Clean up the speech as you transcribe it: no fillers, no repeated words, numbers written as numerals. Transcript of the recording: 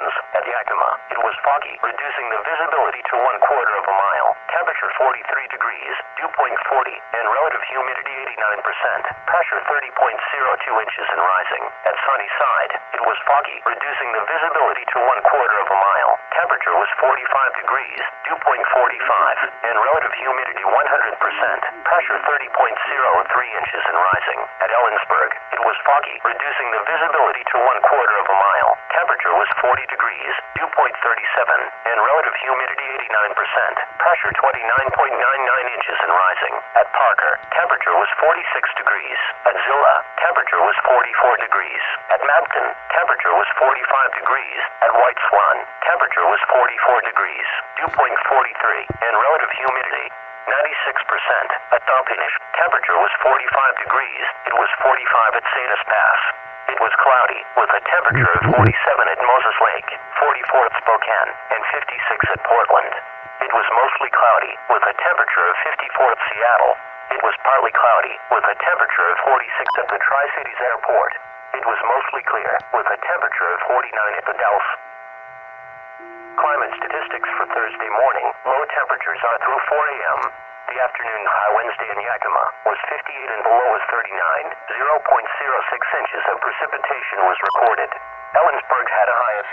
conditions. At Yakima, it was foggy, reducing the visibility to 1/4 of a mile. Temperature 43 degrees, dew point 40, and relative humidity 89%. Pressure 30.02 inches and rising. At Sunnyside, it was foggy, reducing the visibility to 1/4 of a mile. Temperature was 45 degrees, dew point 45, and relative humidity 100%. Pressure 30.03 inches and rising. At Ellensburg, it was foggy, reducing the visibility to 1/4 of a mile. Temperature was 40 degrees, dew point 37, and relative humidity 89%. Pressure 29.99 inches and rising. At Parker, temperature was 46 degrees. At Zillah, temperature was 44 degrees. At Mabton, temperature was 45 degrees. At White Swan, temperature was 44 degrees. Dew point 43, and relative humidity 96%. At Tompkins, temperature was 45 degrees. It was 45 at Sanis Pass. It was cloudy, with a temperature of 47 at Moses Lake, 44 at Spokane, and 56 at Portland. It was mostly cloudy, with a temperature of 54 at Seattle. It was partly cloudy, with a temperature of 46 at the Tri-Cities Airport. It was mostly clear, with a temperature of 49 at the Dells. Climate statistics for Thursday morning. Low temperatures are through 4 a.m. The afternoon high Wednesday in Yakima was 58 and the low was 39. 0.06 inches of precipitation was recorded. Ellensburg had a high of